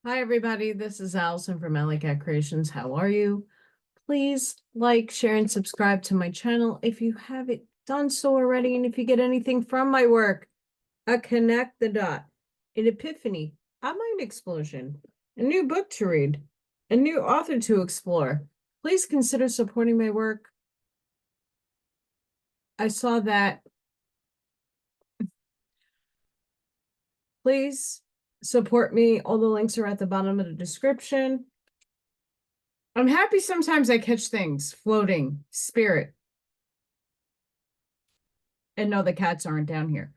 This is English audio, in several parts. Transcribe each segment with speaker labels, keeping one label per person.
Speaker 1: Hi, everybody. This is Allison from Allykatkreations. How are you? Please like, share, and subscribe to my channel if you haven't done so already. And if you get anything from my work, a connect the dot, an epiphany, a mind explosion, a new book to read, a new author to explore, please consider supporting my work. I saw that. Please support me. All the links are at the bottom of the description. I'm happy sometimes I catch things floating, spirit. And no, the cats aren't down here.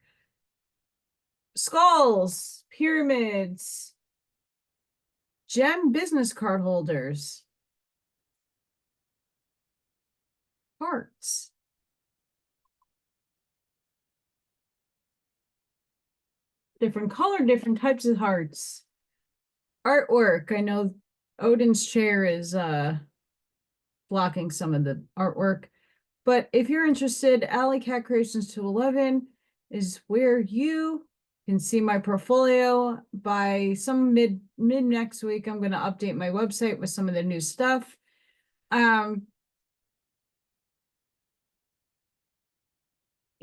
Speaker 1: Skulls, pyramids, gem business card holders, hearts. Different color, different types of hearts. Artwork. I know Odin's chair is blocking some of the artwork. But if you're interested, AllyKatzkreations211 is where you can see my portfolio. By some mid next week, I'm going to update my website with some of the new stuff.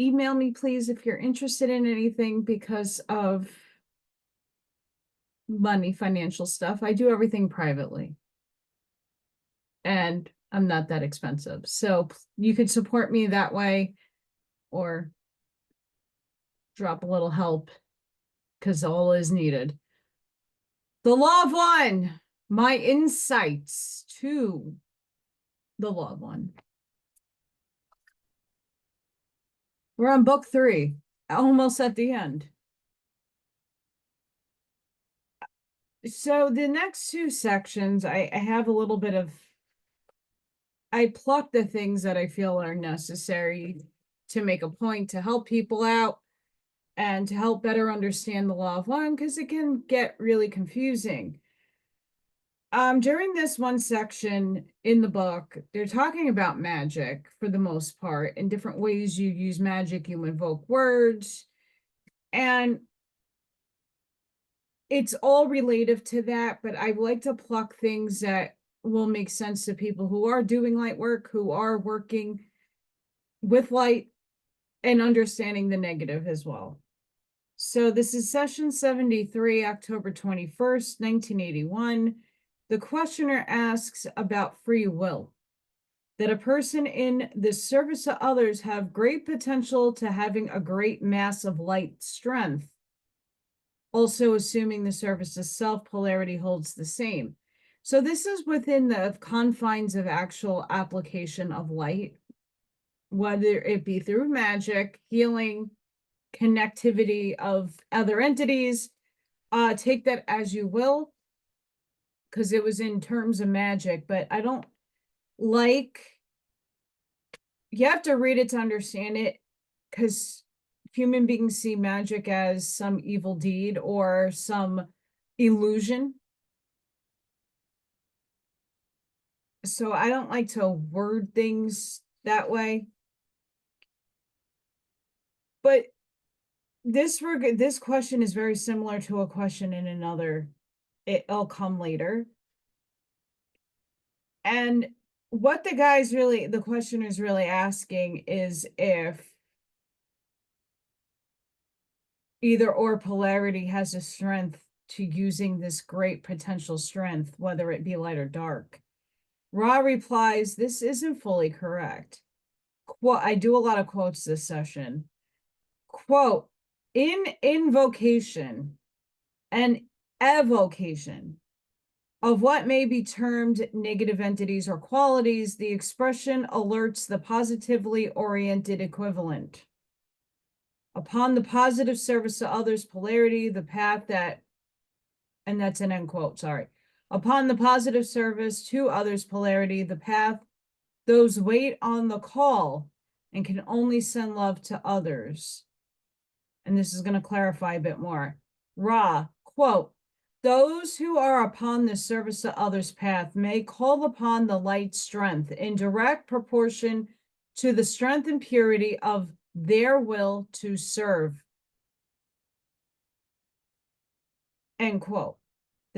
Speaker 1: Email me, please, if you're interested in anything because of money, financial stuff. I do everything privately. And I'm not that expensive. So you could support me that way or drop a little help because all is needed. The Law of One, my insights to the Law of One. We're on book 3, almost at the end. So the next 2 sections, I have a little bit of, I pluck the things that I feel are necessary to make a point to help people out and to help better understand the Law of One, because it can get really confusing. During this one section in the book, they're talking about magic for the most part, and different ways you use magic, you invoke words, and it's all relative to that, but I like to pluck things that will make sense to people who are doing light work, who are working with light and understanding the negative as well. So this is session 73, October 21st, 1981. The questioner asks about free will, that a person in the service of others have great potential to having a great mass of light strength, also assuming the service itself polarity holds the same. So this is within the confines of actual application of light, whether it be through magic, healing, connectivity of other entities. Take that as you will, because it was in terms of magic, but I don't like, you have to read it to understand it, because human beings see magic as some evil deed or some illusion. So I don't like to word things that way. But this question is very similar to a question in another. It'll come later. And what the questioner is really asking is if either or polarity has a strength to using this great potential strength, whether it be light or dark. Ra replies, this isn't fully correct. Quote, I do a lot of quotes this session. Quote, in invocation and evocation of what may be termed negative entities or qualities, the expression alerts the positively oriented equivalent. Upon the positive service to others polarity, the path that, and that's an end quote, sorry. Upon the positive service to others polarity, the path, those wait on the call and can only send love to others. And this is going to clarify a bit more. Ra, quote, those who are upon the service to others path may call upon the light strength in direct proportion to the strength and purity of their will to serve. End quote.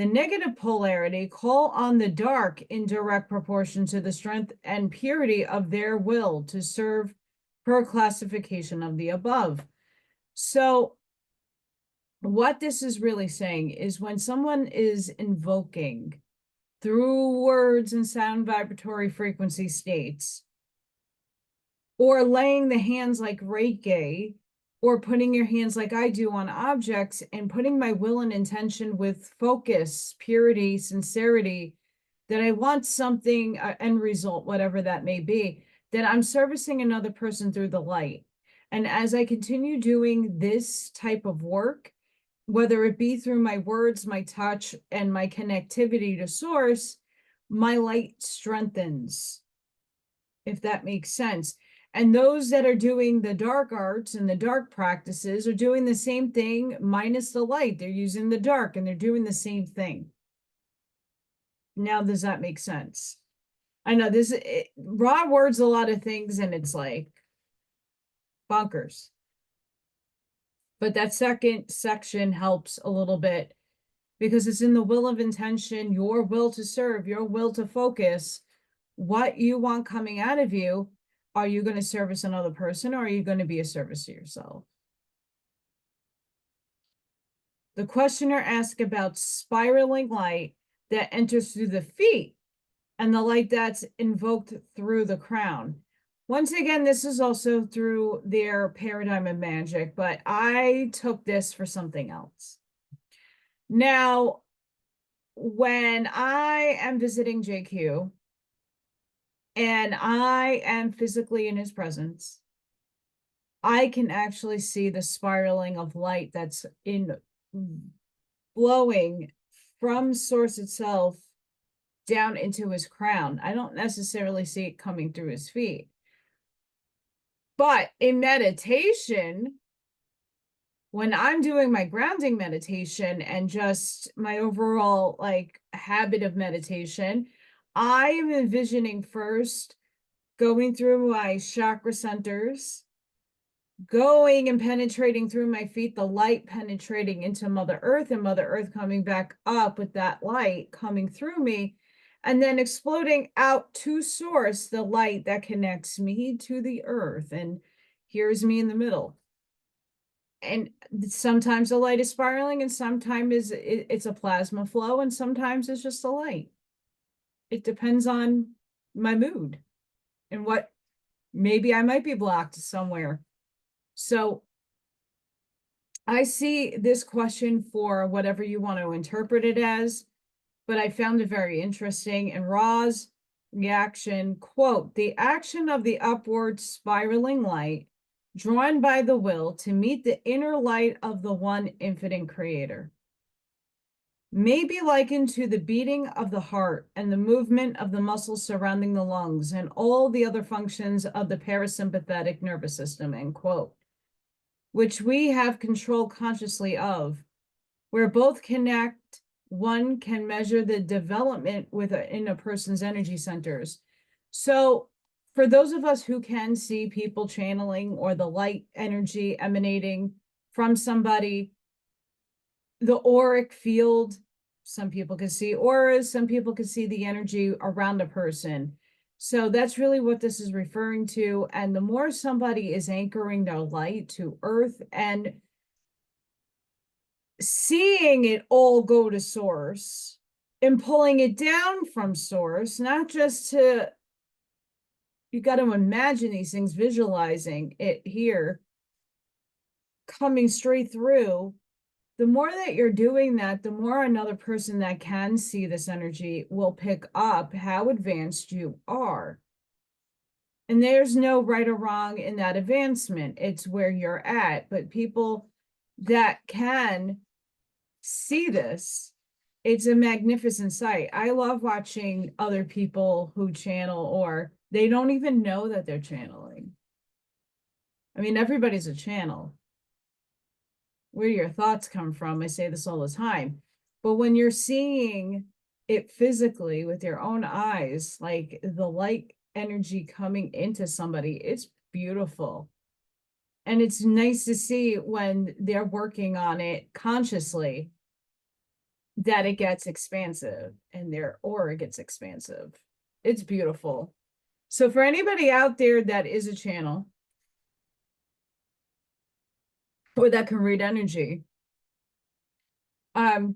Speaker 1: The negative polarity call on the dark in direct proportion to the strength and purity of their will to serve per classification of the above. So what this is really saying is when someone is invoking through words and sound vibratory frequency states, or laying the hands like Reiki, or putting your hands like I do on objects and putting my will and intention with focus, purity, sincerity, that I want something, end result, whatever that may be, that I'm servicing another person through the light. And as I continue doing this type of work, whether it be through my words, my touch, and my connectivity to source, my light strengthens, if that makes sense. And those that are doing the dark arts and the dark practices are doing the same thing minus the light. They're using the dark and they're doing the same thing. Now, does that make sense? I know this raw words a lot of things and it's like bonkers. But that second section helps a little bit because it's in the will of intention, your will to serve, your will to focus, what you want coming out of you. Are you going to service another person, or are you going to be a service to yourself? The questioner asked about spiraling light that enters through the feet and the light that's invoked through the crown. Once again, this is also through their paradigm of magic, but I took this for something else. Now, when I am visiting JQ and I am physically in his presence, I can actually see the spiraling of light that's blowing from source itself down into his crown. I don't necessarily see it coming through his feet. But in meditation, when I'm doing my grounding meditation and just my overall like habit of meditation, I am envisioning first going through my chakra centers, going and penetrating through my feet, the light penetrating into Mother Earth, and Mother Earth coming back up with that light coming through me, and then exploding out to source, the light that connects me to the earth. And here's me in the middle. And sometimes the light is spiraling, and sometimes it's a plasma flow, and sometimes it's just a light. It depends on my mood and what maybe I might be blocked somewhere. So I see this question for whatever you want to interpret it as, but I found it very interesting. And Ra's reaction, quote, the action of the upward spiraling light drawn by the will to meet the inner light of the one infinite creator may be likened to the beating of the heart and the movement of the muscles surrounding the lungs and all the other functions of the parasympathetic nervous system, end quote, which we have control consciously of, where both connect. One can measure the development within a person's energy centers. So for those of us who can see people channeling or the light energy emanating from somebody, the auric field, some people can see auras, some people can see the energy around a person. So that's really what this is referring to. And the more somebody is anchoring their light to earth and seeing it all go to source and pulling it down from source, not just to, you got to imagine these things, visualizing it here, coming straight through. The more that you're doing that, the more another person that can see this energy will pick up how advanced you are. And there's no right or wrong in that advancement. It's where you're at. But people that can see this, it's a magnificent sight. I love watching other people who channel, or they don't even know that they're channeling. I mean, everybody's a channel. Where do your thoughts come from? I say this all the time. But when you're seeing it physically with your own eyes, like the light energy coming into somebody, it's beautiful. And it's nice to see when they're working on it consciously, that it gets expansive and their aura gets expansive. It's beautiful. So for anybody out there that is a channel or that can read energy,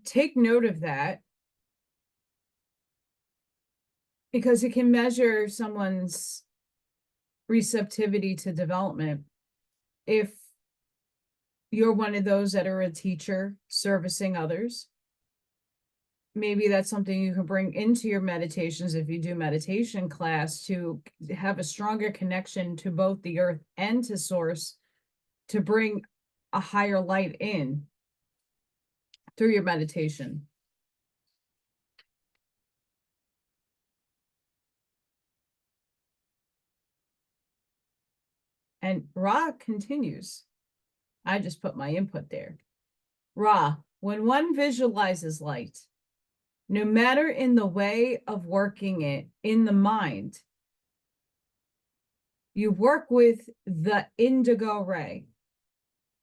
Speaker 1: take note of that, because it can measure someone's receptivity to development. If you're one of those that are a teacher servicing others, maybe that's something you can bring into your meditations if you do meditation class, to have a stronger connection to both the earth and to source, to bring a higher light in through your meditation. And Ra continues. I just put my input there. Ra, when one visualizes light, no matter in the way of working it in the mind, you work with the indigo ray.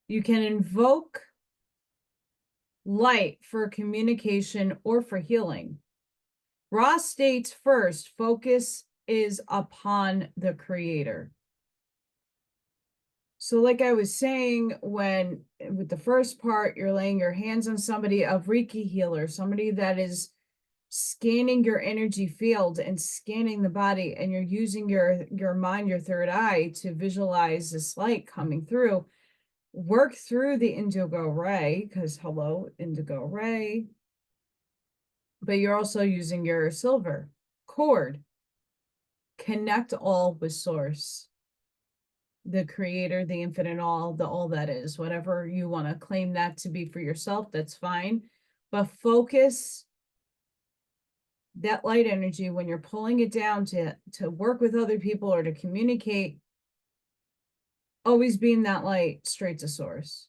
Speaker 1: You can invoke light for communication or for healing. Ra states first, focus is upon the creator. So like I was saying, when with the first part, you're laying your hands on somebody, a Reiki healer, somebody that is scanning your energy field and scanning the body, and you're using your mind, your third eye, to visualize this light coming through. Work through the indigo ray, because hello, indigo ray. But you're also using your silver cord. Connect all with source, the creator, the infinite all, the all that is, whatever you want to claim that to be for yourself, that's fine. But focus that light energy when you're pulling it down to work with other people or to communicate, always beam that light straight to source.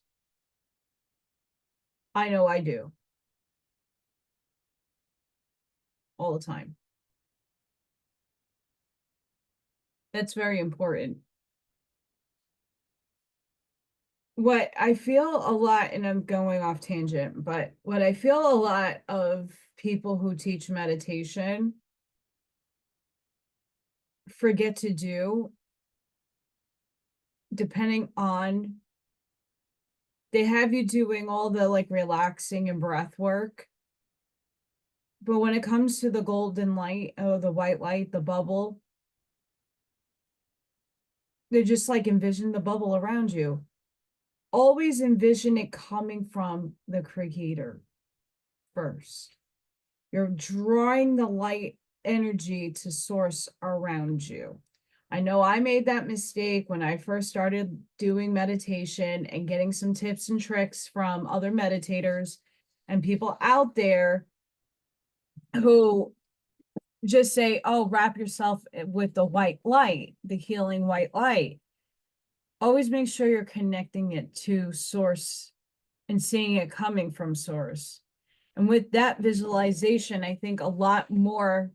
Speaker 1: I know I do. All the time. That's very important. What I feel a lot, and I'm going off tangent, but what I feel a lot of people who teach meditation forget to do, depending on, they have you doing all the like relaxing and breath work, but when it comes to the golden light, or the white light, the bubble, they just like envision the bubble around you. Always envision it coming from the creator first. You're drawing the light energy to source around you. I know I made that mistake when I first started doing meditation and getting some tips and tricks from other meditators and people out there who just say, oh, wrap yourself with the white light, the healing white light. Always make sure you're connecting it to source and seeing it coming from source. And with that visualization, I think a lot more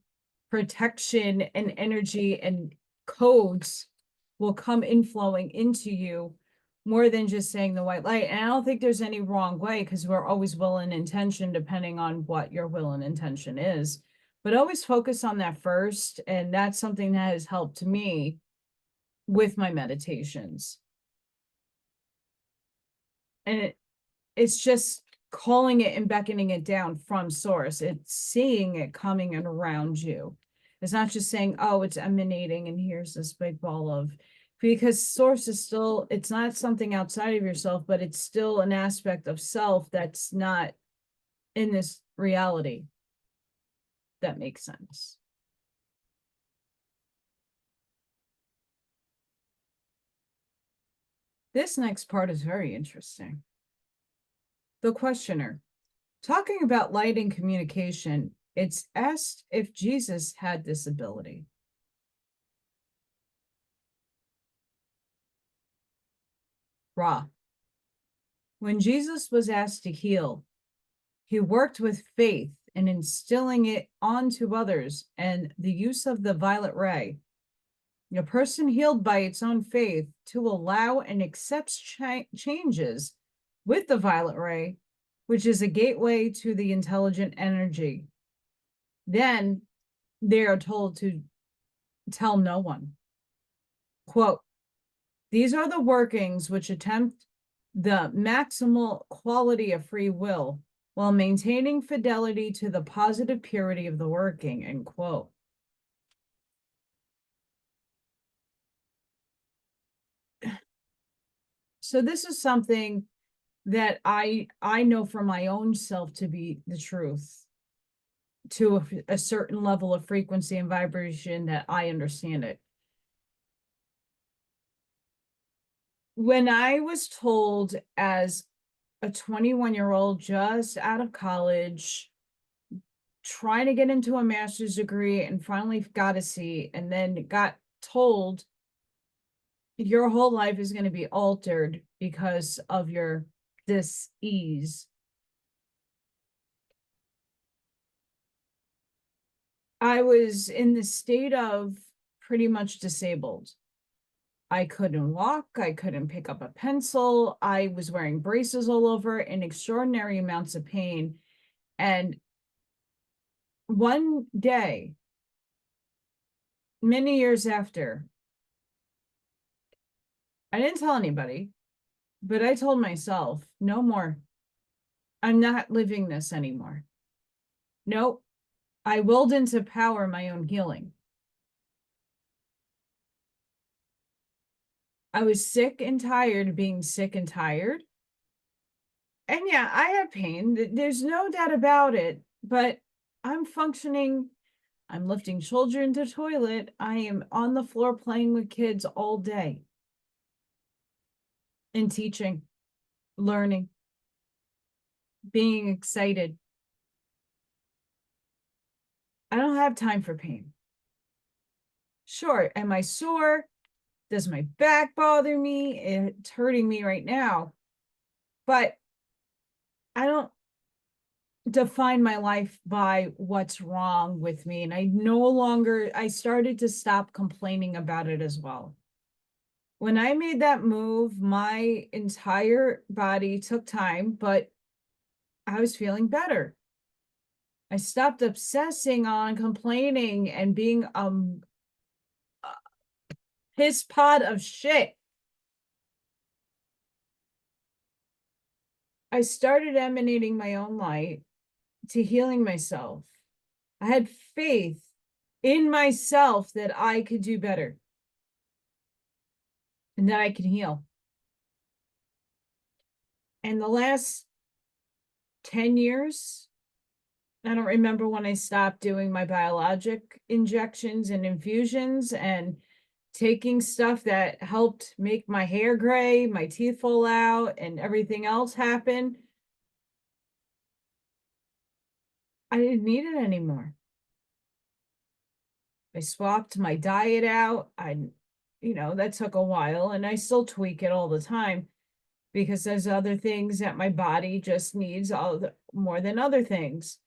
Speaker 1: protection and energy and codes will come inflowing into you, more than just saying the white light. And I don't think there's any wrong way, because we're always will and intention, depending on what your will and intention is. But always focus on that first. And that's something that has helped me with my meditations. And it's just calling it and beckoning it down from source. It's seeing it coming and around you. It's not just saying, oh, it's emanating and here's this big ball of, because source is still, it's not something outside of yourself, but it's still an aspect of self that's not in this reality. That makes sense. This next part is very interesting. The questioner, talking about light and communication, it's asked if Jesus had this ability. Ra, when Jesus was asked to heal, he worked with faith and instilling it onto others and the use of the violet ray. A person healed by its own faith to allow and accept changes with the violet ray which is a gateway to the intelligent energy. Then they are told to tell no one. Quote, these are the workings which attempt the maximal quality of free will while maintaining fidelity to the positive purity of the working, end quote. So this is something that I know for my own self to be the truth, to a certain level of frequency and vibration that I understand it. When I was told as a 21-year-old just out of college, trying to get into a master's degree and finally got a seat, and then got told your whole life is going to be altered because of your dis-ease, I was in the state of pretty much disabled. I couldn't walk. I couldn't pick up a pencil. I was wearing braces all over in extraordinary amounts of pain. And one day, many years after, I didn't tell anybody, but I told myself, no more. I'm not living this anymore. Nope. I willed into power my own healing. I was sick and tired of being sick and tired. And yeah, I have pain. There's no doubt about it, but I'm functioning. I'm lifting children to toilet. I am on the floor playing with kids all day and teaching, learning, being excited. I don't have time for pain. Sure, am I sore? Does my back bother me? It's hurting me right now. But I don't define my life by what's wrong with me. And I started to stop complaining about it as well. When I made that move, my entire body took time, but I was feeling better. I stopped obsessing on complaining and being piss pot of shit. I started emanating my own light to healing myself. I had faith in myself that I could do better and that I could heal. And the last 10 years, I don't remember when I stopped doing my biologic injections and infusions and taking stuff that helped make my hair gray, my teeth fall out, and everything else happen. I didn't need it anymore. I swapped my diet out. That took a while, and I still tweak it all the time because there's other things that my body just needs more than other things.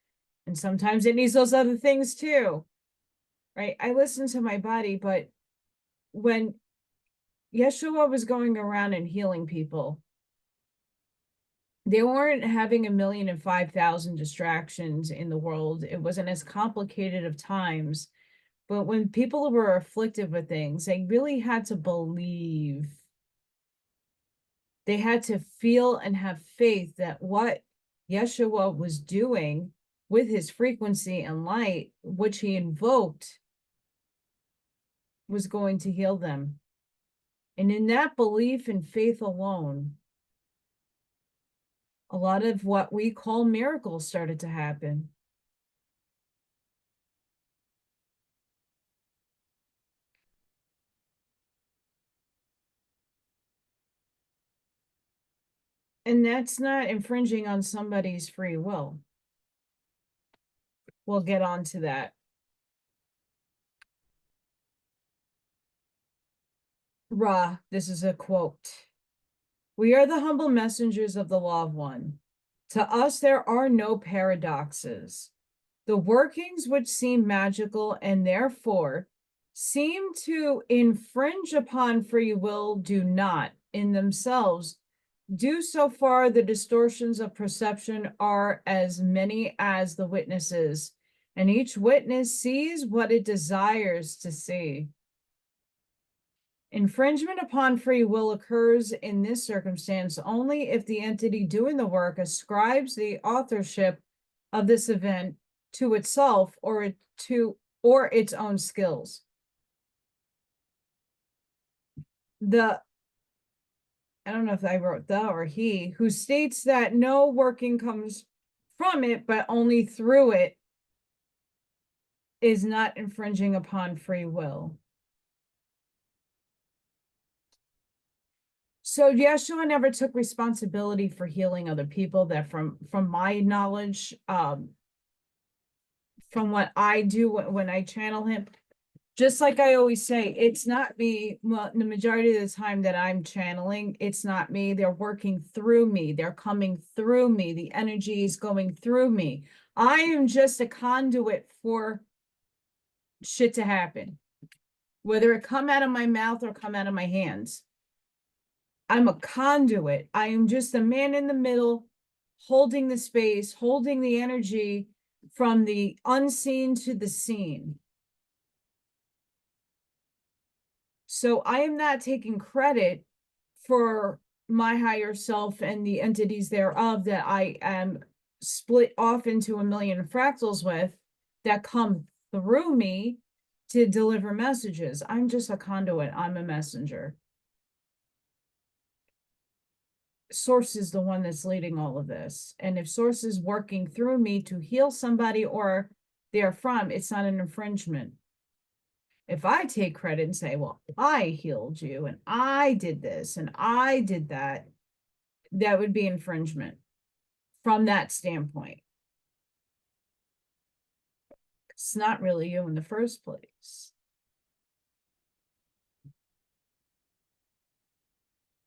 Speaker 1: And sometimes it needs those other things too, right? I listen to my body, but when Yeshua was going around and healing people, they weren't having 1,005,000 distractions in the world. It wasn't as complicated of times. But when people were afflicted with things, they really had to believe. They had to feel and have faith that what Yeshua was doing with his frequency and light, which he invoked, was going to heal them. And in that belief and faith alone, a lot of what we call miracles started to happen. And that's not infringing on somebody's free will. We'll get on to that. Ra, this is a quote. We are the humble messengers of the law of one. To us, there are no paradoxes. The workings which seem magical and therefore seem to infringe upon free will do not, in themselves, Do so far the distortions of perception are as many as the witnesses, and each witness sees what it desires to see. Infringement upon free will occurs in this circumstance only if the entity doing the work ascribes the authorship of this event to itself or its own skills. I don't know if I wrote the or he, who states that no working comes from it, but only through it, is not infringing upon free will. So Yeshua never took responsibility for healing other people. That from my knowledge, from what I do when I channel him, just like I always say, it's not me. Well, the majority of the time that I'm channeling, it's not me. They're working through me. They're coming through me. The energy is going through me. I am just a conduit for shit to happen, whether it come out of my mouth or come out of my hands. I'm a conduit. I am just a man in the middle, holding the space, holding the energy from the unseen to the seen. So I am not taking credit for my higher self and the entities thereof that I am split off into a million fractals with that come through me to deliver messages. I'm just a conduit. I'm a messenger. Source is the one that's leading all of this. And if Source is working through me to heal somebody or therefrom, it's not an infringement. If I take credit and say, well, I healed you and I did this and I did that, that would be infringement from that standpoint. It's not really you in the first place.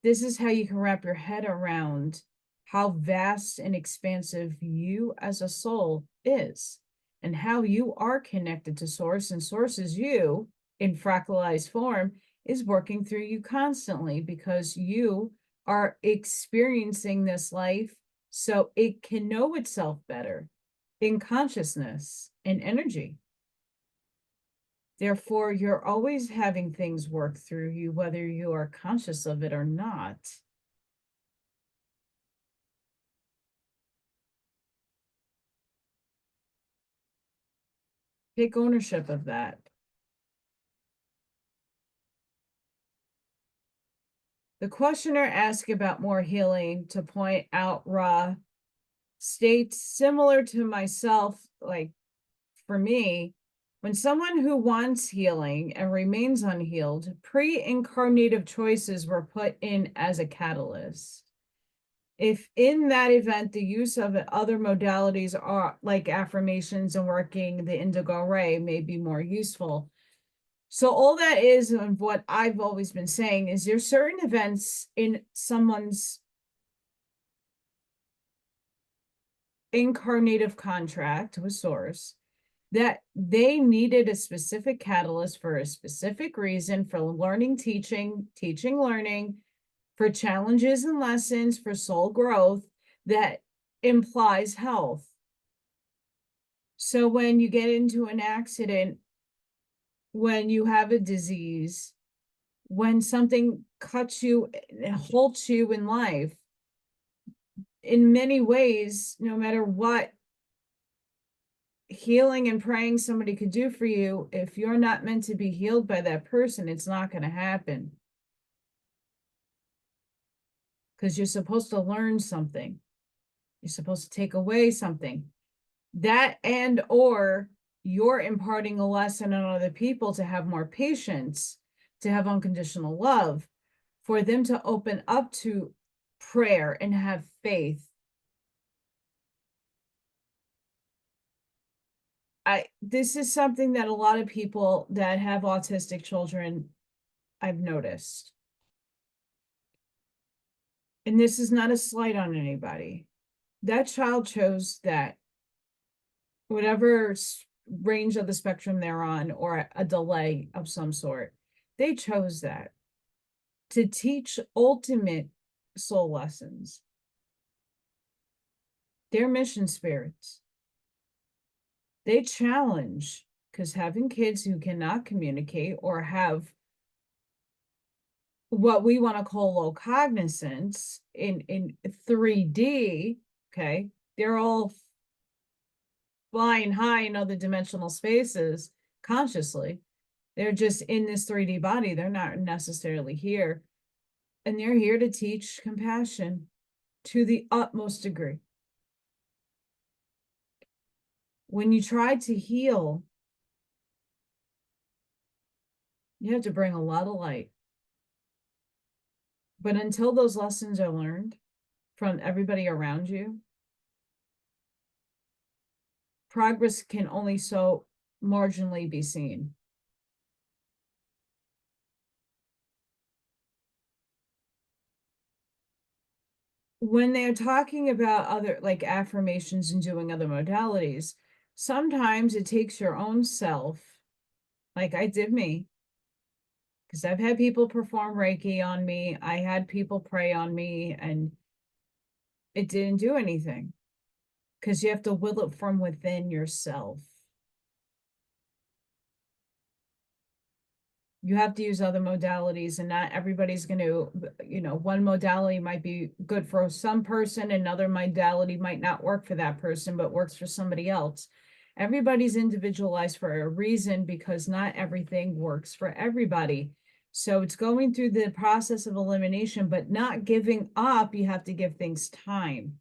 Speaker 1: This is how you can wrap your head around how vast and expansive you as a soul is and how you are connected to Source, and Source is you in fractalized form is working through you constantly because you are experiencing this life so it can know itself better in consciousness and energy. Therefore, you're always having things work through you, whether you are conscious of it or not. Take ownership of that. The questioner asked about more healing to point out Ra states similar to myself, like for me, when someone who wants healing and remains unhealed, pre-incarnative choices were put in as a catalyst. If in that event, the use of other modalities are like affirmations and working the indigo ray may be more useful. So all that is, and what I've always been saying is there's certain events in someone's incarnative contract with Source that they needed a specific catalyst for a specific reason, for learning, teaching, learning, for challenges and lessons, for soul growth that implies health. So when you get into an accident, when you have a disease, when something cuts you and halts you in life, in many ways, no matter what healing and praying somebody could do for you, if you're not meant to be healed by that person, it's not going to happen. Because you're supposed to learn something. You're supposed to take away something. That and or you're imparting a lesson on other people to have more patience, to have unconditional love, for them to open up to prayer and have faith. This is something that a lot of people that have autistic children, I've noticed. And this is not a slight on anybody. That child chose that, whatever range of the spectrum they're on, or a delay of some sort, they chose that to teach ultimate soul lessons. They're mission spirits. They challenge, because having kids who cannot communicate or have what we want to call low cognizance in 3D, okay, they're all flying high in other dimensional spaces consciously. They're just in this 3D body. They're not necessarily here. And they're here to teach compassion to the utmost degree. When you try to heal, you have to bring a lot of light. But until those lessons are learned from everybody around you, progress can only so marginally be seen. When they're talking about other, like affirmations and doing other modalities, sometimes it takes your own self, like I did me, because I've had people perform Reiki on me. I had people pray on me, and it didn't do anything, because you have to will it from within yourself. You have to use other modalities, and not everybody's going to, one modality might be good for some person, another modality might not work for that person, but works for somebody else. Everybody's individualized for a reason, because not everything works for everybody. So it's going through the process of elimination, but not giving up. You have to give things time.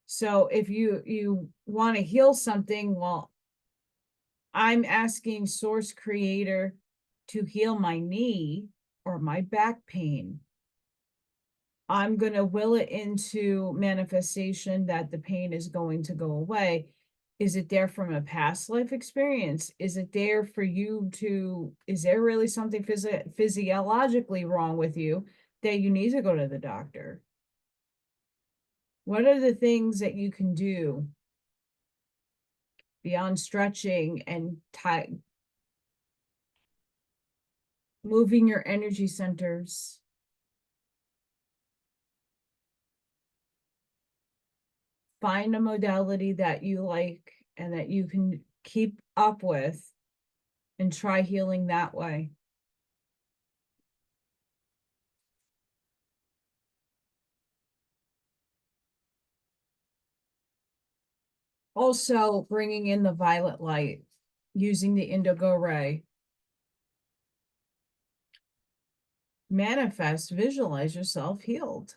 Speaker 1: So if you want to heal something, well, I'm asking Source Creator to heal my knee or my back pain. I'm going to will it into manifestation that the pain is going to go away. Is it there from a past life experience? Is it there for you to, is there really something physiologically wrong with you that you need to go to the doctor? What are the things that you can do beyond stretching and moving your energy centers? Find a modality that you like and that you can keep up with, and try healing that way. Also, bringing in the violet light, using the indigo ray. Manifest, visualize yourself healed.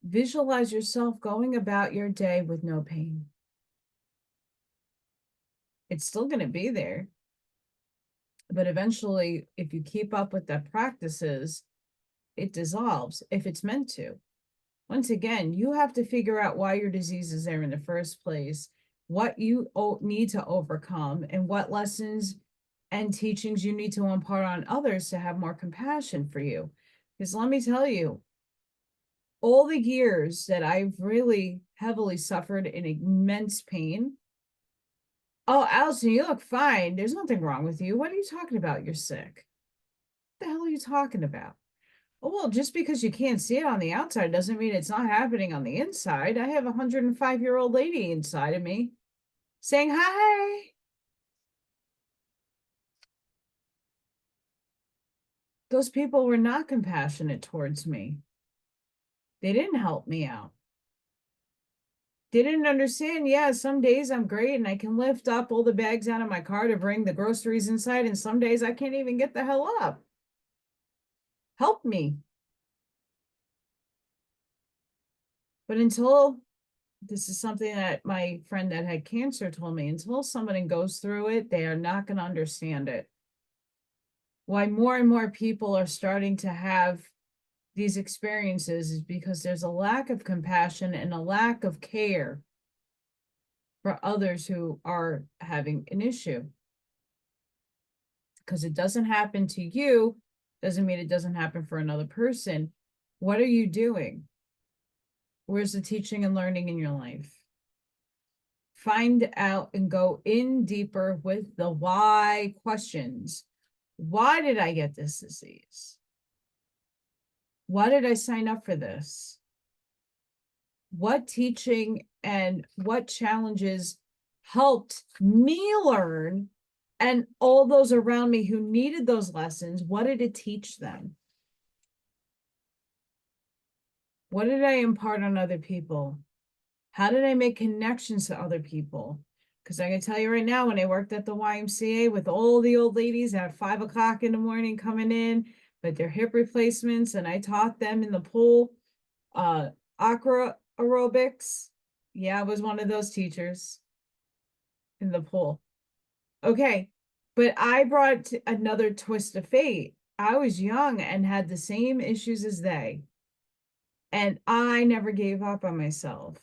Speaker 1: Visualize yourself going about your day with no pain. It's still going to be there, but eventually, if you keep up with the practices, it dissolves if it's meant to. Once again, you have to figure out why your disease is there in the first place, what you need to overcome, and what lessons and teachings you need to impart on others to have more compassion for you. Because let me tell you, all the years that I've really heavily suffered in immense pain. Oh, Allison, you look fine. There's nothing wrong with you. What are you talking about? You're sick. What the hell are you talking about? Oh, well, just because you can't see it on the outside doesn't mean it's not happening on the inside. I have a 105-year-old lady inside of me saying hi. Those people were not compassionate towards me. They didn't help me out. They didn't understand. Yeah, some days I'm great and I can lift up all the bags out of my car to bring the groceries inside, and some days I can't even get the hell up. Help me. But until, this is something that my friend that had cancer told me, until somebody goes through it, they are not going to understand it. Why more and more people are starting to have these experiences is because there's a lack of compassion and a lack of care for others who are having an issue. Because it doesn't happen to you doesn't mean it doesn't happen for another person. What are you doing? Where's the teaching and learning in your life? find out and go in deeper with the why questions. Why did I get this disease? Why did I sign up for this? What teaching and what challenges helped me learn, and all those around me who needed those lessons, what did it teach them? What did I impart on other people? How did I make connections to other people? Because I can tell you right now, when I worked at the YMCA with all the old ladies at 5 o'clock in the morning coming in with their hip replacements, and I taught them in the pool, aqua aerobics. Yeah, I was one of those teachers in the pool. Okay, but I brought another twist of fate. I was young and had the same issues as they. And I never gave up on myself.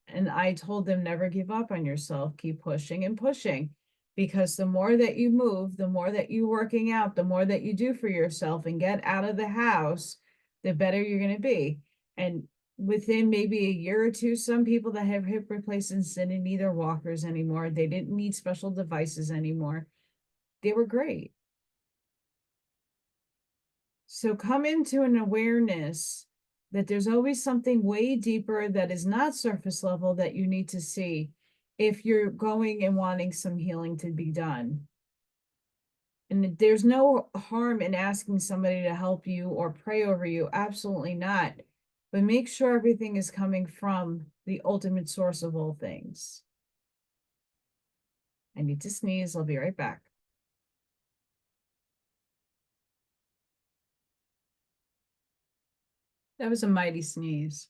Speaker 1: And I told them, never give up on yourself. Keep pushing and pushing. Because the more that you move, the more that you're working out, the more that you do for yourself and get out of the house, the better you're going to be. And within maybe a year or two, some people that have hip replacements didn't need their walkers anymore. They didn't need special devices anymore. They were great. So come into an awareness that there's always something way deeper that is not surface level that you need to see if you're going and wanting some healing to be done. And there's no harm in asking somebody to help you or pray over you. Absolutely not. But make sure everything is coming from the ultimate source of all things. I need to sneeze. I'll be right back. That was a mighty sneeze.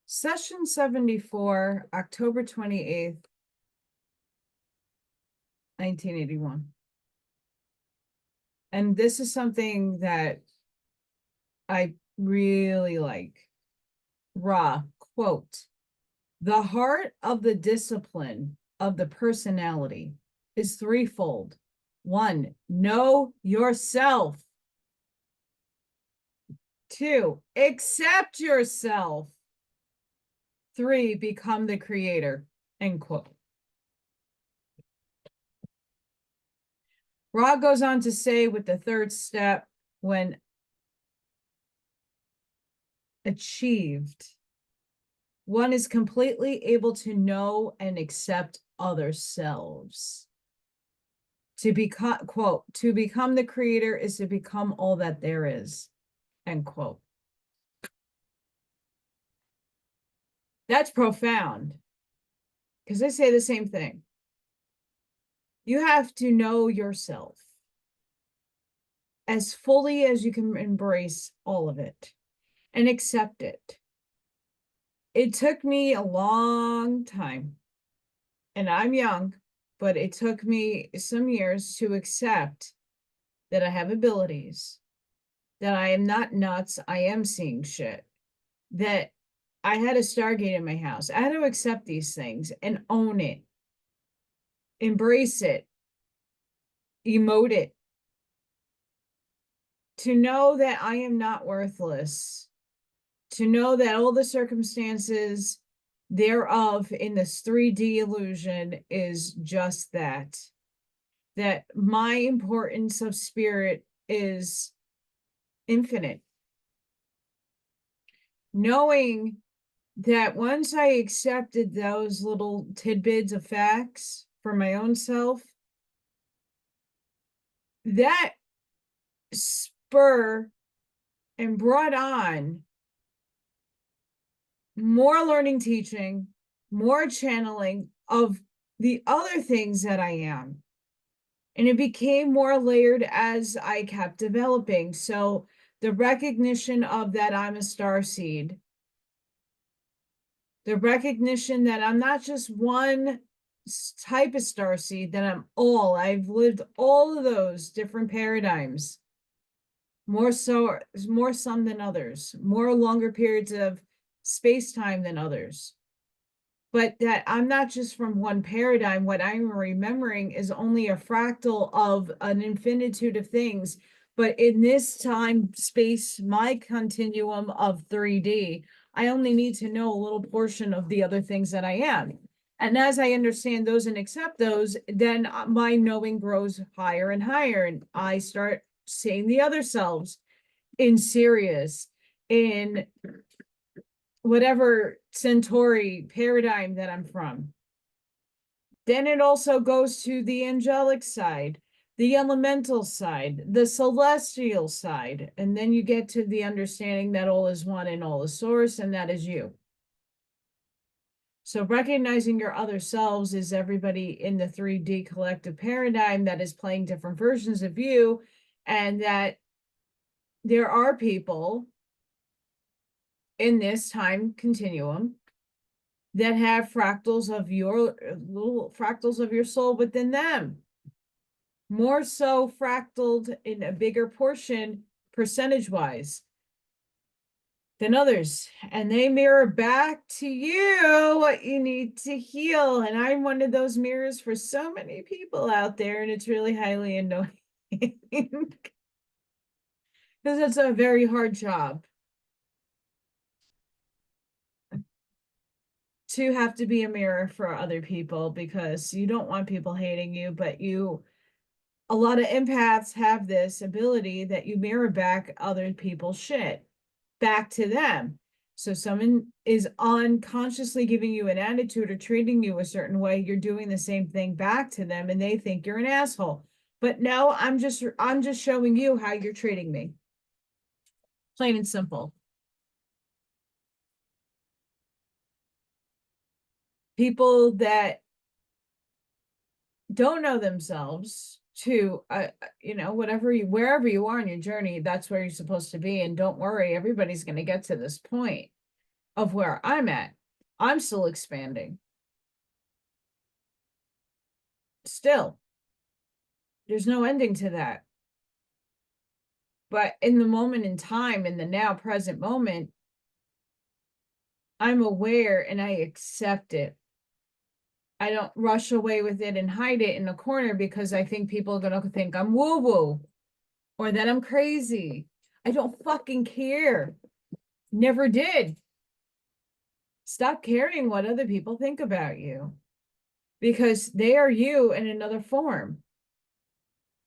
Speaker 1: Session 74, October 28th, 1981. And this is something that I really like. Ra, quote, "The heart of the discipline of the personality is threefold. 1, know yourself. 2, accept yourself. 3, become the creator," end quote. Ra goes on to say with the third step, when achieved, one is completely able to know and accept other selves. To become, quote, "to become the creator is to become all that there is," end quote. That's profound, because I say the same thing. You have to know yourself as fully as you can embrace all of it and accept it. It took me a long time, and I'm young, but it took me some years to accept that I have abilities, that I am not nuts, I am seeing shit, that I had a Stargate in my house. I had to accept these things and own it, embrace it, emote it, to know that I am not worthless, to know that all the circumstances thereof in this 3D illusion is just that, that my importance of spirit is infinite. Knowing that once I accepted those little tidbits of facts for my own self, that spur and brought on more learning, teaching, more channeling of the other things that I am. And it became more layered as I kept developing. So the recognition of that I'm a starseed, the recognition that I'm not just one type of starseed, that I'm all, I've lived all of those different paradigms, more so, more some than others, more longer periods of space-time than others. But that I'm not just from one paradigm. What I'm remembering is only a fractal of an infinitude of things. But in this time, space, my continuum of 3D, I only need to know a little portion of the other things that I am. And as I understand those and accept those, then my knowing grows higher and higher. And I start seeing the other selves in Sirius, in whatever Centauri paradigm that I'm from. Then it also goes to the angelic side, the elemental side, the celestial side. And then you get to the understanding that all is one and all is source, and that is you. So recognizing your other selves is everybody in the 3D collective paradigm that is playing different versions of you, and that there are people in this time continuum that have fractals of your little fractals of your soul within them, more so fractaled in a bigger portion percentage wise than others, and they mirror back to you what you need to heal. And I'm one of those mirrors for so many people out there, and it's really highly annoying because it's a very hard job to have to be a mirror for other people, because you don't want people hating you, but a lot of empaths have this ability that you mirror back other people's shit back to them. So someone is unconsciously giving you an attitude or treating you a certain way, you're doing the same thing back to them, and they think you're an asshole. But no, I'm just showing you how you're treating me. Plain and simple. People that don't know themselves to wherever you are in your journey, that's where you're supposed to be. And don't worry, everybody's going to get to this point of where I'm at. I'm still expanding. Still, there's no ending to that. But in the moment in time, in the now present moment, I'm aware and I accept it. I don't rush away with it and hide it in a corner, because I think people are going to think I'm woo-woo or that I'm crazy. I don't fucking care. Never did. Stop caring what other people think about you, because they are you in another form.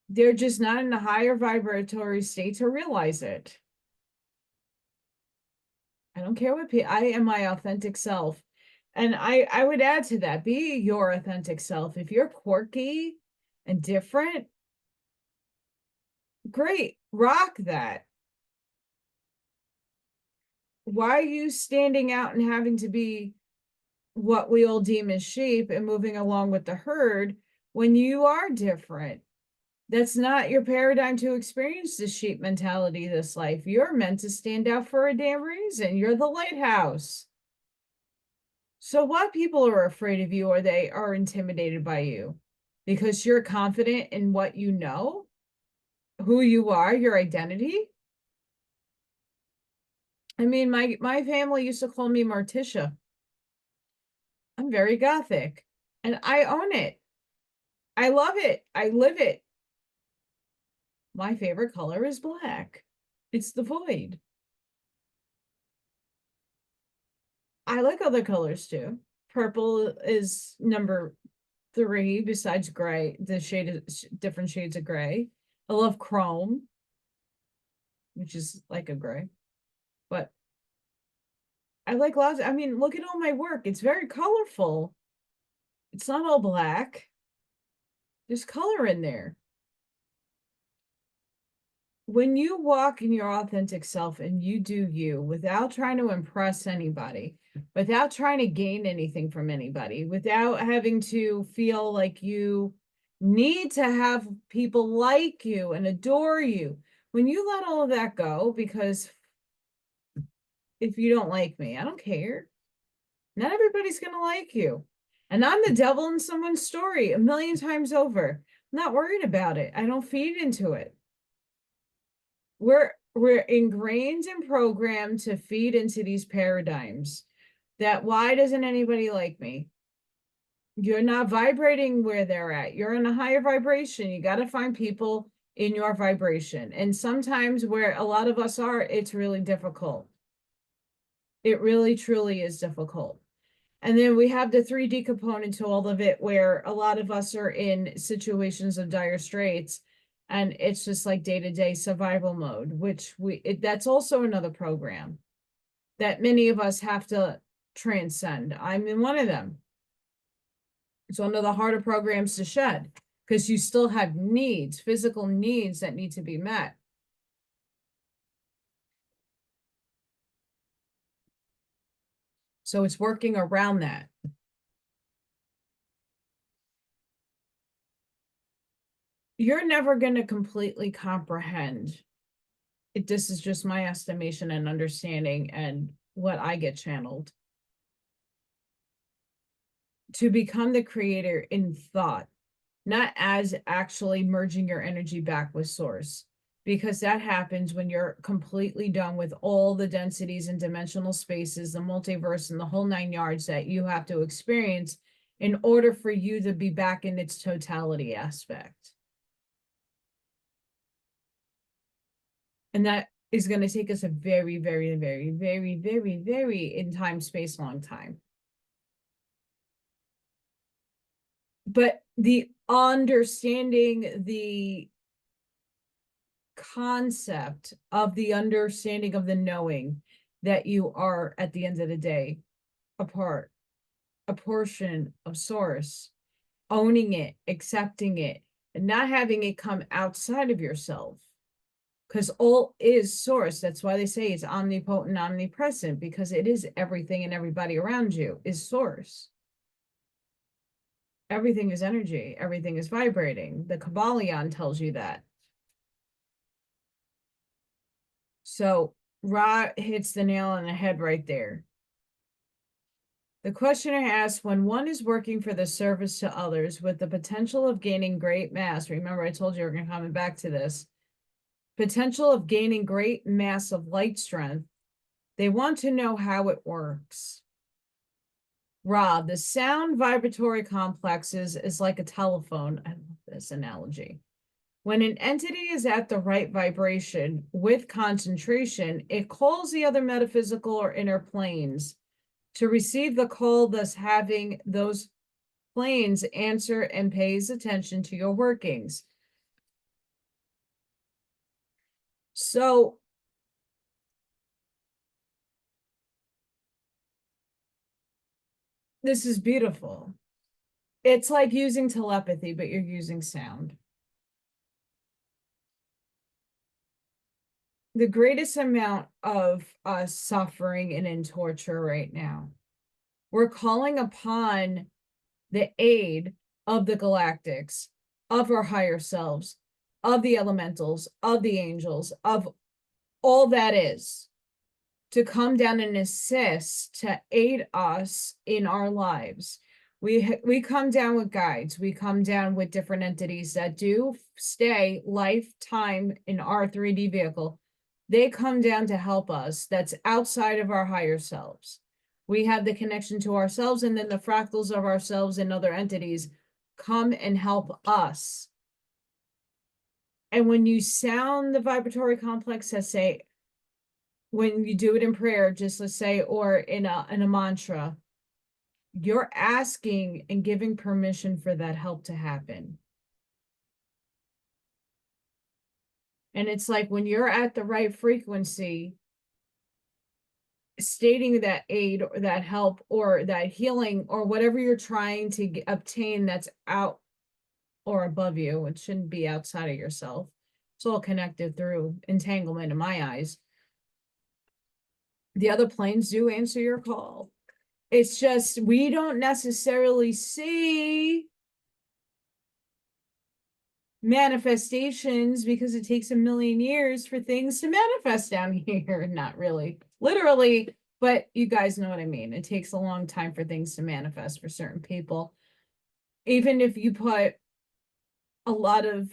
Speaker 1: They're just not in a higher vibratory state to realize it. I don't care what I am my authentic self. And I would add to that, be your authentic self. If you're quirky and different, great, rock that. Why are you standing out and having to be what we all deem as sheep and moving along with the herd when you are different? That's not your paradigm to experience the sheep mentality this life. You're meant to stand out for a damn reason. You're the lighthouse. So what people are afraid of you, or they are intimidated by you because you're confident in what you know, who you are, your identity. I mean, my family used to call me Morticia. I'm very gothic, and I own it. I love it. I live it. My favorite color is black. It's the void. I like other colors too. Purple is number 3 besides gray. The shade is different shades of gray. I love chrome, which is like a gray. But I like lots. I mean, look at all my work. It's very colorful. It's not all black. There's color in there. When you walk in your authentic self and you do you without trying to impress anybody, without trying to gain anything from anybody, without having to feel like you need to have people like you and adore you, when you let all of that go, because if you don't like me, I don't care. Not everybody's going to like you. And I'm the devil in someone's story 1,000,000 times over. I'm not worried about it. I don't feed into it. We're ingrained and programmed to feed into these paradigms that why doesn't anybody like me? You're not vibrating where they're at. You're in a higher vibration. You got to find people in your vibration. And sometimes where a lot of us are, it's really difficult. It really, truly is difficult. And then we have the 3D component to all of it, where a lot of us are in situations of dire straits, and it's just like day-to-day survival mode, which that's also another program that many of us have to transcend. I'm in one of them. It's one of the harder programs to shed, because you still have needs, physical needs that need to be met. So it's working around that. You're never going to completely comprehend it. This is just my estimation and understanding and what I get channeled. To become the creator in thought, not as actually merging your energy back with source, because that happens when you're completely done with all the densities and dimensional spaces, the multiverse, and the whole 9 yards that you have to experience in order for you to be back in its totality aspect. And that is going to take us a very, very, very, very, very, very in time, space, long time. But the understanding, the concept of the understanding of the knowing that you are, at the end of the day, a portion of source, owning it, accepting it, and not having it come outside of yourself. Because all is source. That's why they say it's omnipotent, omnipresent, because it is everything and everybody around you is source. Everything is energy. Everything is vibrating. The Kabbalion tells you that. So Ra hits the nail on the head right there. The questioner asks, when one is working for the service to others with the potential of gaining great mass, remember I told you we're going to come back to this, potential of gaining great mass of light strength, they want to know how it works. Ra, the sound vibratory complexes is like a telephone. I love this analogy. When an entity is at the right vibration with concentration, it calls the other metaphysical or inner planes to receive the call, thus having those planes answer and pays attention to your workings. So this is beautiful. It's like using telepathy, but you're using sound. The greatest amount of us suffering and in torture right now, we're calling upon the aid of the galactics, of our higher selves, of the elementals, of the angels, of all that is, to come down and assist, to aid us in our lives. We come down with guides. We come down with different entities that do stay lifetime in our 3D vehicle. They come down to help us. That's outside of our higher selves. We have the connection to ourselves, and then the fractals of ourselves and other entities come and help us. And when you sound the vibratory complex, let's say, when you do it in prayer, just let's say, or in a mantra, you're asking and giving permission for that help to happen. And it's like when you're at the right frequency, stating that aid or that help or that healing or whatever you're trying to obtain that's out or above you, it shouldn't be outside of yourself. It's all connected through entanglement in my eyes. The other planes do answer your call. It's just we don't necessarily see manifestations because it takes a million years for things to manifest down here. Not really, literally, but you guys know what I mean. It takes a long time for things to manifest for certain people. Even if you put a lot of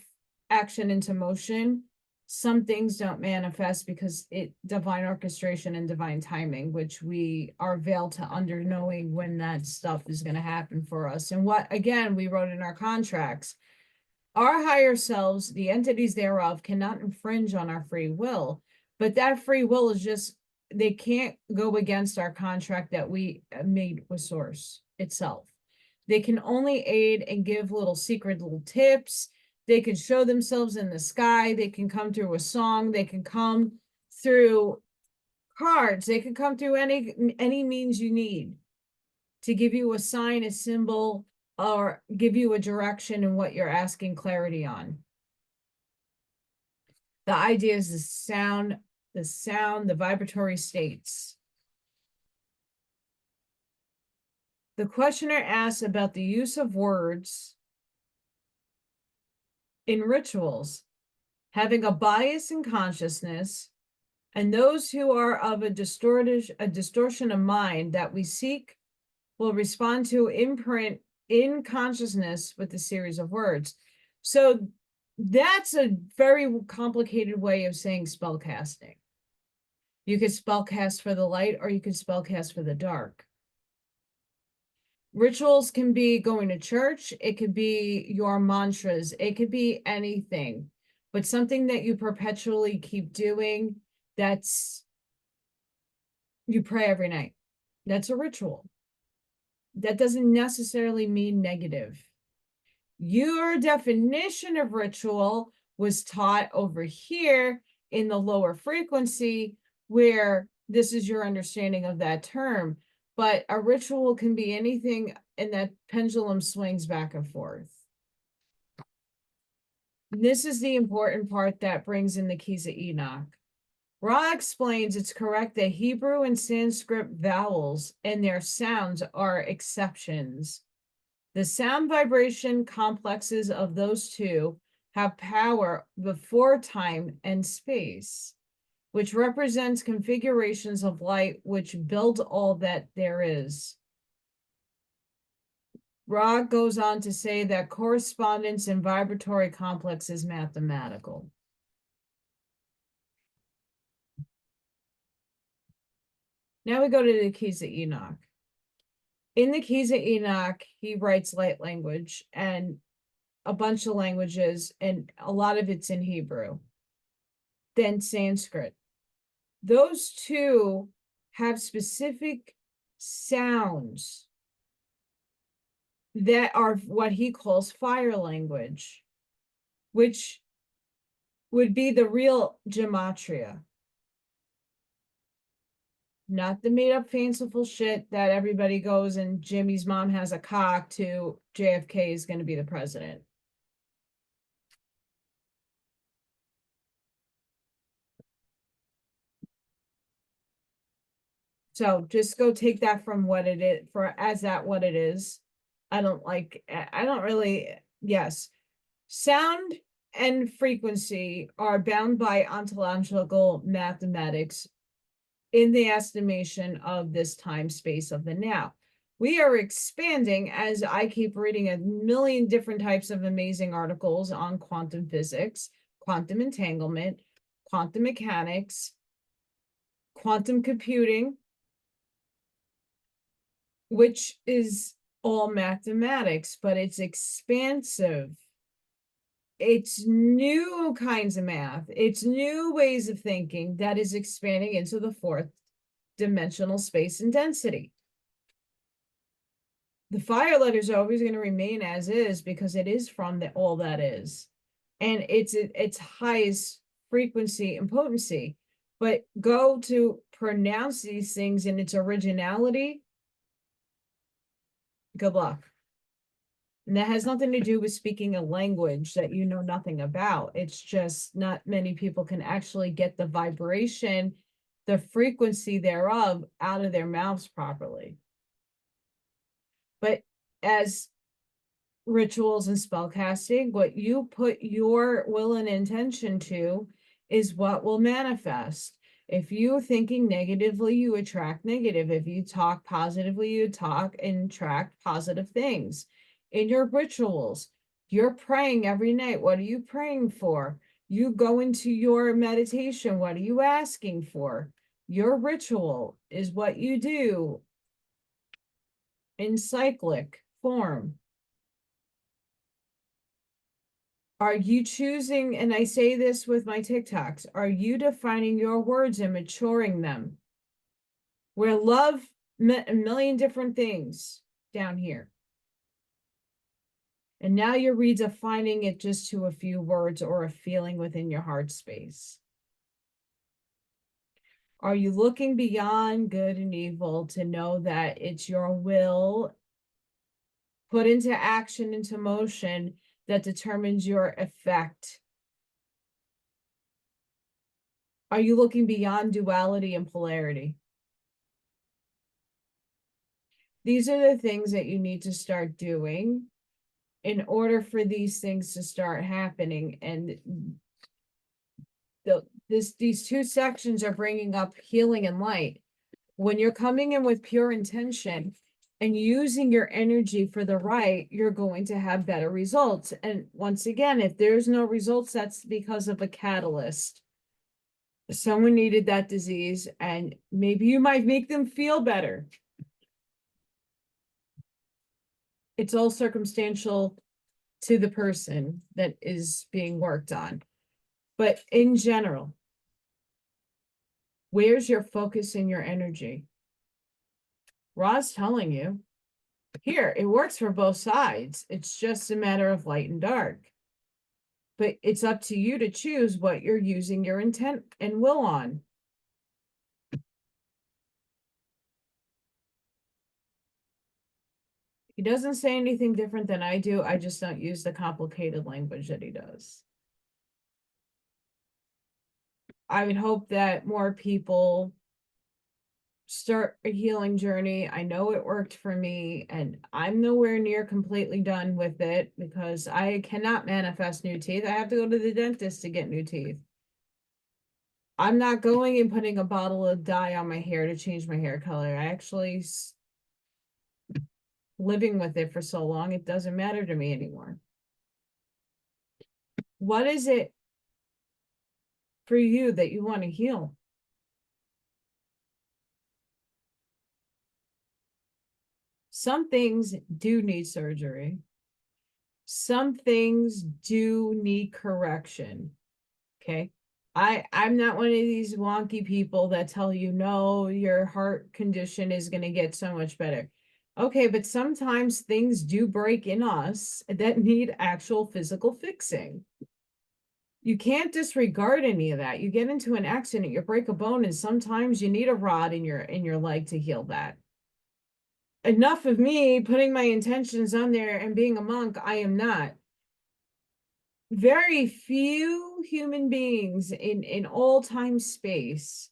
Speaker 1: action into motion, some things don't manifest because it divine orchestration and divine timing, which we are veiled to under knowing when that stuff is going to happen for us. And what, again, we wrote in our contracts, our higher selves, the entities thereof, cannot infringe on our free will, but that free will is just they can't go against our contract that we made with Source itself. They can only aid and give little secret little tips. They can show themselves in the sky. They can come through a song. They can come through cards. They can come through any means you need to give you a sign, a symbol, or give you a direction in what you're asking clarity on. The idea is the vibratory states. The questioner asks about the use of words in rituals, having a bias in consciousness, and those who are of a distortion of mind that we seek will respond to imprint in consciousness with a series of words. So that's a very complicated way of saying spellcasting. You could spellcast for the light, or you could spellcast for the dark. Rituals can be going to church. It could be your mantras. It could be anything, but something that you perpetually keep doing. You pray every night. That's a ritual. That doesn't necessarily mean negative. Your definition of ritual was taught over here in the lower frequency, where this is your understanding of that term. But a ritual can be anything, and that pendulum swings back and forth. This is the important part that brings in the keys of Enoch. Ra explains it's correct that Hebrew and Sanskrit vowels and their sounds are exceptions. The sound vibration complexes of those two have power before time and space, which represents configurations of light which build all that there is. Ra goes on to say that correspondence in vibratory complex is mathematical. Now we go to the keys of Enoch. In the keys of Enoch, he writes light language and a bunch of languages, and a lot of it's in Hebrew, then Sanskrit. Those two have specific sounds that are what he calls fire language, which would be the real gematria. Not the made up fanciful shit that everybody goes and Jimmy's mom has a cock to JFK is going to be the president. So just go take that from what it is, what it is. I don't really, yes. Sound and frequency are bound by ontological mathematics in the estimation of this time space of the now. We are expanding, as I keep reading a million different types of amazing articles on quantum physics, quantum entanglement, quantum mechanics, quantum computing, which is all mathematics, but it's expansive. It's new kinds of math. It's new ways of thinking that is expanding into the fourth dimensional space and density. The fire letters are always going to remain as is because it is from all that is. And it's its highest frequency and potency. But go to pronounce these things in its originality. Good luck. And that has nothing to do with speaking a language that you know nothing about. It's just not many people can actually get the vibration, the frequency thereof out of their mouths properly. But as rituals and spellcasting, what you put your will and intention to is what will manifest. If you're thinking negatively, you attract negative. If you talk positively, you talk and attract positive things. In your rituals, you're praying every night. What are you praying for? You go into your meditation. What are you asking for? Your ritual is what you do in cyclic form. Are you choosing, and I say this with my TikToks, are you defining your words and maturing them? where love meant a million different things down here. And now you're redefining it just to a few words or a feeling within your heart space. Are you looking beyond good and evil to know that it's your will put into action, into motion, that determines your effect? Are you looking beyond duality and polarity? These are the things that you need to start doing in order for these things to start happening. And these two sections are bringing up healing and light. When you're coming in with pure intention and using your energy for the right, you're going to have better results. And once again, if there's no results, that's because of a catalyst. Someone needed that disease, and maybe you might make them feel better. It's all circumstantial to the person that is being worked on. But in general, where's your focus and your energy? Ra's telling you, here, it works for both sides. It's just a matter of light and dark. But it's up to you to choose what you're using your intent and will on. He doesn't say anything different than I do. I just don't use the complicated language that he does. I would hope that more people start a healing journey. I know it worked for me, and I'm nowhere near completely done with it because I cannot manifest new teeth. I have to go to the dentist to get new teeth. I'm not going and putting a bottle of dye on my hair to change my hair color. I actually living with it for so long, it doesn't matter to me anymore. What is it for you that you want to heal? Some things do need surgery. Some things do need correction. Okay. I'm not one of these wonky people that tell you, no, your heart condition is going to get so much better. Okay, but sometimes things do break in us that need actual physical fixing. You can't disregard any of that. You get into an accident, you break a bone, and sometimes you need a rod in your leg to heal that. Enough of me putting my intentions on there and being a monk. I am not. Very few human beings in all time space,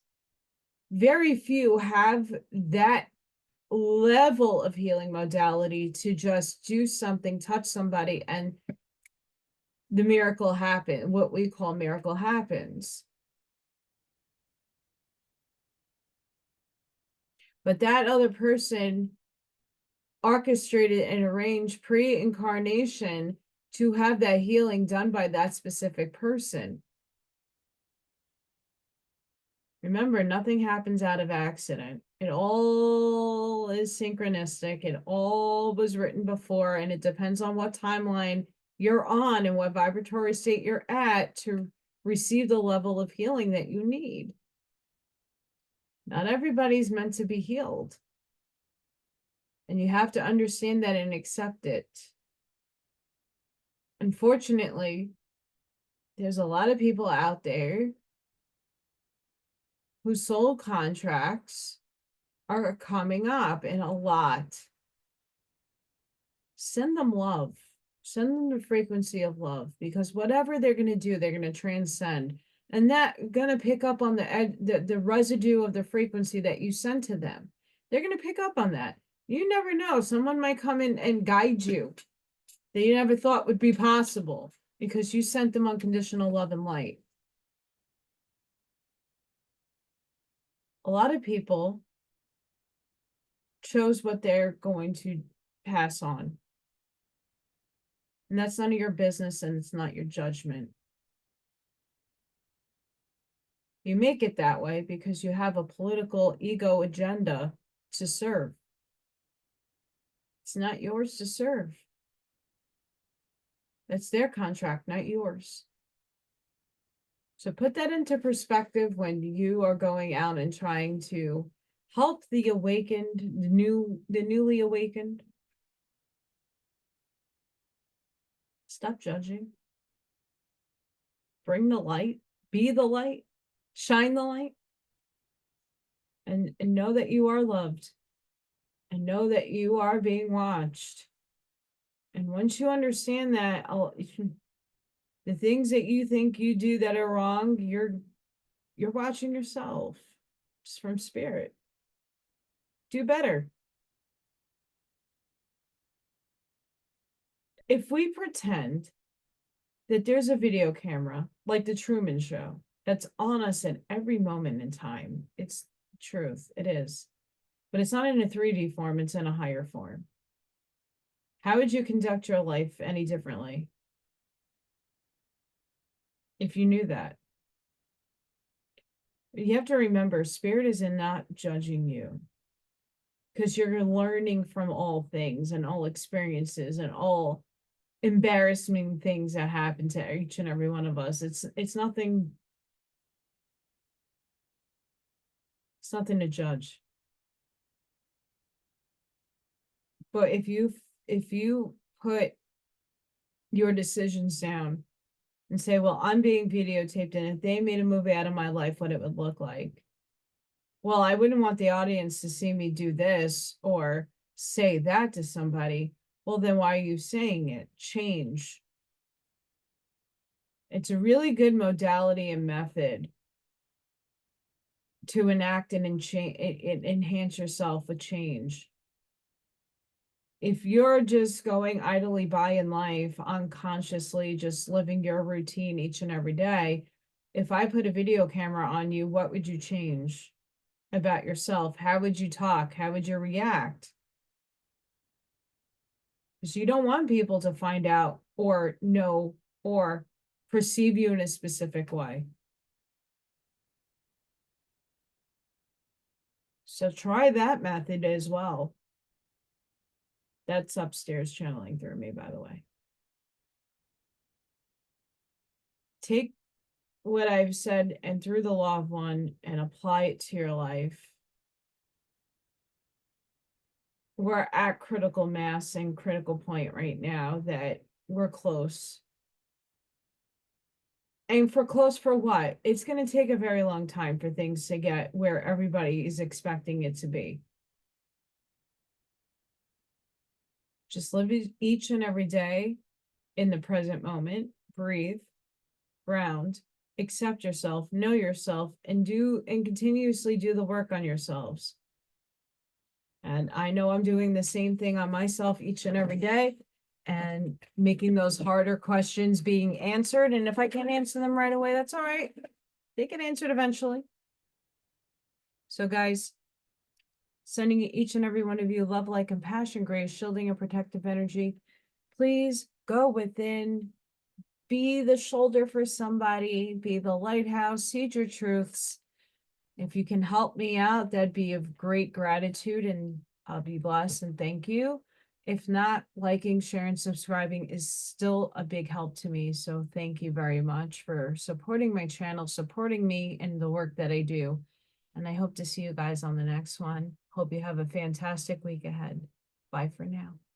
Speaker 1: very few have that level of healing modality to just do something, touch somebody, and the miracle happen, what we call miracle happens. But that other person orchestrated and arranged pre-incarnation to have that healing done by that specific person. Remember, nothing happens out of accident. It all is synchronistic. It all was written before, and it depends on what timeline you're on and what vibratory state you're at to receive the level of healing that you need. Not everybody's meant to be healed. And you have to understand that and accept it. Unfortunately, there's a lot of people out there whose soul contracts are coming up, in a lot. Send them love. Send them the frequency of love, because whatever they're going to do, they're going to transcend. And that going to pick up on the residue of the frequency that you send to them. They're going to pick up on that. You never know. Someone might come in and guide you that you never thought would be possible because you sent them unconditional love and light. A lot of people chose what they're going to pass on. And that's none of your business, and it's not your judgment. You make it that way because you have a political ego agenda to serve. It's not yours to serve. That's their contract, not yours. So put that into perspective when you are going out and trying to help the awakened, the newly awakened. Stop judging. Bring the light, be the light, shine the light, and know that you are loved, and know that you are being watched. And once you understand that, the things that you think you do that are wrong, you're watching yourself just from spirit. Do better. If we pretend that there's a video camera like the Truman Show that's on us at every moment in time, it's truth, it is. But it's not in a 3D form, it's in a higher form. How would you conduct your life any differently if you knew that? You have to remember, spirit is in not judging you, because you're learning from all things and all experiences and all embarrassing things that happen to each and every one of us. It's nothing to judge. But if you put your decisions down and say, well, I'm being videotaped, and if they made a movie out of my life, what it would look like. Well, I wouldn't want the audience to see me do this or say that to somebody. Well, then why are you saying it? Change. It's a really good modality and method to enact and enhance yourself with change. If you're just going idly by in life, unconsciously just living your routine each and every day, if I put a video camera on you, what would you change about yourself? How would you talk? How would you react? Because you don't want people to find out or know or perceive you in a specific way. So try that method as well. That's upstairs channeling through me, by the way. Take what I've said and through the law of one and apply it to your life. We're at critical mass and critical point right now that we're close. And for close for what? It's going to take a very long time for things to get where everybody is expecting it to be. Just live each and every day in the present moment, breathe, ground, accept yourself, know yourself, and continuously do the work on yourselves. And I know I'm doing the same thing on myself each and every day, and making those harder questions being answered. And if I can't answer them right away, that's all right. They get answered eventually. So guys, sending each and every one of you love, light, compassion, grace, shielding, and protective energy. Please go within, be the shoulder for somebody, be the lighthouse, seed your truths. If you can help me out, that'd be of great gratitude, and I'll be blessed and thank you. If not, liking, sharing, subscribing is still a big help to me. So thank you very much for supporting my channel, supporting me and the work that I do. And I hope to see you guys on the next one. Hope you have a fantastic week ahead. Bye for now.